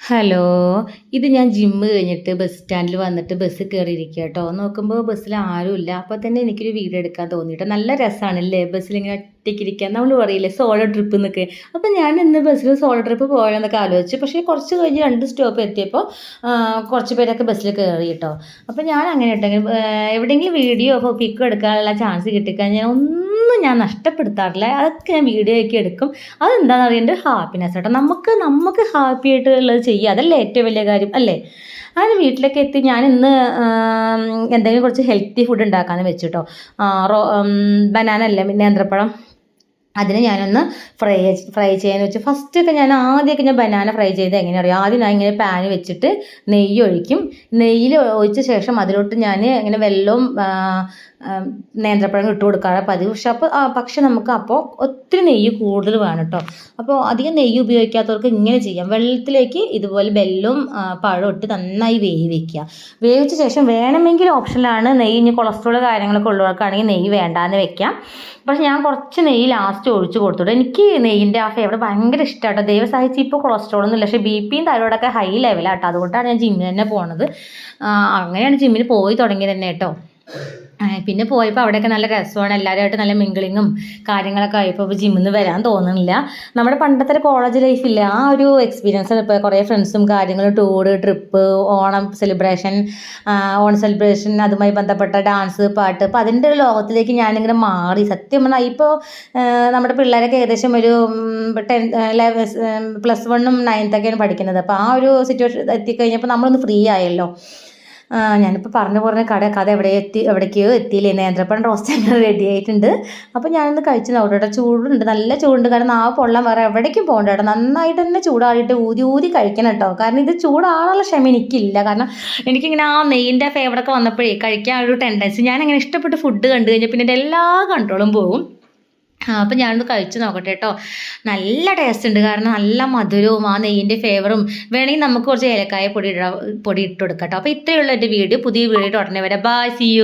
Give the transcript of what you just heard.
Hello. ഇത് ഞാൻ gym കഴിഞ്ഞിട്ട് ബസ് സ്റ്റാൻഡിൽ വന്നിട്ട് ബസ് കയറിയിരിക്കുക കേട്ടോ. നോക്കുമ്പോൾ ബസ്സിൽ ആരുമില്ല. അപ്പോൾ തന്നെ എനിക്കൊരു വീഡിയോ എടുക്കാൻ തോന്നിയിട്ട് നല്ല രസമാണല്ലേ ബസ്സിലിങ്ങനെ ഒറ്റയ്ക്കിരിക്കാൻ. നമ്മൾ പറയില്ലേ സോളോ ട്രിപ്പ് എന്നൊക്കെ. അപ്പോൾ ഞാൻ ഇന്ന് ബസ്സിൽ സോളോ ട്രിപ്പ് പോയെന്നൊക്കെ ആലോചിച്ചു. പക്ഷേ കുറച്ച് കഴിഞ്ഞ് 2 സ്റ്റോപ്പ് എത്തിയപ്പോൾ കുറച്ച് പേരൊക്കെ ബസ്സിൽ കയറി കേട്ടോ. അപ്പോൾ ഞാൻ അങ്ങനെ ഇട്ടെങ്കിൽ എവിടെയെങ്കിലും വീഡിയോ പിക്കോ എടുക്കാനുള്ള ചാൻസ് കിട്ടിക്കഴിഞ്ഞാൽ ഞാൻ നഷ്ടപ്പെടുത്താറില്ല. അതൊക്കെ ഞാൻ വീഡിയോ ഒക്കെ എടുക്കും. അതെന്താണെന്ന് അറിയാം, എൻ്റെ ഹാപ്പിനെസ് കേട്ടോ. നമുക്ക് ഹാപ്പി ആയിട്ടുള്ളത് ചെയ്യുക, അതല്ലേ ഏറ്റവും വലിയ കാര്യം അല്ലേ. അങ്ങനെ വീട്ടിലേക്ക് എത്തി ഞാൻ ഇന്ന് എന്തെങ്കിലും കുറച്ച് ഹെൽത്തി ഫുഡ് ഉണ്ടാക്കാമെന്ന് വെച്ചു കേട്ടോ. ബനാന അല്ല, നേന്ത്രപ്പഴം. അതിന് ഞാനൊന്ന് ഫ്രൈ ചെയ്യാന്ന് വെച്ചു. ഫസ്റ്റൊക്കെ ആദ്യമൊക്കെ ഞാൻ ബനാന ഫ്രൈ ചെയ്ത് എങ്ങനെ അറിയാം, ആദ്യം ഞാൻ ഇങ്ങനെ പാന് വെച്ചിട്ട് നെയ്യ് ഒഴിക്കും. നെയ്യിൽ ഒഴിച്ച ശേഷം അതിലോട്ട് ഞാൻ ഇങ്ങനെ വെള്ളവും നേന്ത്രപ്പഴം ഇട്ട് കൊടുക്കാറ് പതിവ്. പക്ഷെ നമുക്ക് അപ്പോൾ ഒത്തിരി നെയ്യ് കൂടുതൽ വേണം കേട്ടോ. അപ്പോൾ അധികം നെയ്യ് ഉപയോഗിക്കാത്തവർക്ക് ഇങ്ങനെ ചെയ്യാം. വെള്ളത്തിലേക്ക് ഇതുപോലെ വെല്ലവും പഴം ഇട്ട് നന്നായി വേവിക്കുക. വേവിച്ച ശേഷം വേണമെങ്കിൽ ഓപ്ഷനിലാണ് നെയ്യ്. ഇനി കൊളസ്ട്രോൾ കാര്യങ്ങളൊക്കെ ഉള്ളവർക്കാണെങ്കിൽ നെയ്യ് വേണ്ടാന്ന് വെക്കാം. പക്ഷെ ഞാൻ കുറച്ച് നെയ്യ് ലാസ്റ്റ് ഒഴിച്ച് കൊടുത്തോളൂ. എനിക്ക് നെയ്യിൻ്റെ ആ ഫ്ലേവർ ഭയങ്കര ഇഷ്ടമാട്ടോ. ദൈവം സഹിച്ച് ഇപ്പോൾ കൊളസ്ട്രോളൊന്നും ഇല്ല, പക്ഷേ ബിപിയും തൈറോയിഡൊക്കെ ഹൈ ലെവലാട്ടോ. അതുകൊണ്ടാണ് ഞാൻ ജിമ്മിൽ തന്നെ പോണത്. അങ്ങനെയാണ് ജിമ്മിൽ പോയി തുടങ്ങിയത് തന്നെ കേട്ടോ. പിന്നെ പോയപ്പോൾ അവിടെയൊക്കെ നല്ല രസമാണ്. എല്ലാവരുമായിട്ട് നല്ല മിങ്കിളിങ്ങും കാര്യങ്ങളൊക്കെ ആയപ്പോൾ ജിമ്മിൽ നിന്ന് വരാൻ തോന്നുന്നില്ല. നമ്മുടെ പണ്ടത്തെ കോളേജ് ലൈഫില്ല, ആ ഒരു എക്സ്പീരിയൻസ്. ഇപ്പോൾ കുറേ ഫ്രണ്ട്സും കാര്യങ്ങളും, ടൂറ്, ട്രിപ്പ്, ഓണം സെലിബ്രേഷൻ, അതുമായി ബന്ധപ്പെട്ട ഡാൻസ്, പാട്ട്. അപ്പോൾ അതിൻ്റെ ഒരു ലോകത്തിലേക്ക് ഞാനിങ്ങനെ മാറി. സത്യം പറഞ്ഞാൽ ഇപ്പോൾ നമ്മുടെ പിള്ളേരൊക്കെ ഏകദേശം ഒരു +1ഉം 9th ഒക്കെയാണ് പഠിക്കുന്നത്. അപ്പോൾ ആ ഒരു സിറ്റുവേഷൻ എത്തിക്കഴിഞ്ഞപ്പോൾ നമ്മളൊന്ന് ഫ്രീ ആയല്ലോ. ഞാനിപ്പോൾ പറഞ്ഞ കഥ എവിടേക്കോ എത്തിയില്ലേ. നേന്ത്രപ്പഴം റോസ്റ്റ് അങ്ങനെ റെഡി ആയിട്ടുണ്ട്. അപ്പോൾ ഞാനൊന്ന് കഴിച്ച് നോക്കട്ടെ. ചൂടുണ്ട്, നല്ല ചൂടുണ്ട്. കാരണം നാവ് പൊള്ളാൻ വേറെ എവിടേക്കും പോകണ്ട കേട്ടോ. നന്നായിട്ട് തന്നെ ചൂടാറിയിട്ട് ഊതി കഴിക്കണം കേട്ടോ. കാരണം ഇത് ചൂടാറാനുള്ള ക്ഷമ എനിക്കില്ല. കാരണം എനിക്കിങ്ങനെ ആ നെയ്യിൻ്റെ ഫ്ലേവറൊക്കെ വന്നപ്പോഴേ കഴിക്കാൻ ഒരു ടെൻഡൻസി. ഞാനങ്ങനെ ഇഷ്ടപ്പെട്ട് ഫുഡ് കണ്ടു കഴിഞ്ഞാൽ പിന്നെ എൻ്റെ എല്ലാ കൺട്രോളും പോകും. അപ്പം ഞാനൊന്ന് കഴിച്ച് നോക്കട്ടെ കേട്ടോ. നല്ല ടേസ്റ്റ് ഉണ്ട്. കാരണം നല്ല മധുരവും ആ നെയ്യിൻ്റെ ഫ്ലേവറും. വേണമെങ്കിൽ നമുക്ക് കുറച്ച് ഏലക്കായ പൊടി ഇട്ട് കൊടുക്കാം കേട്ടോ. അപ്പോൾ ഇത്രയുള്ള എൻ്റെ വീഡിയോ. പുതിയ വീഡിയോ ഉടനെ വരാം. Bye, see U.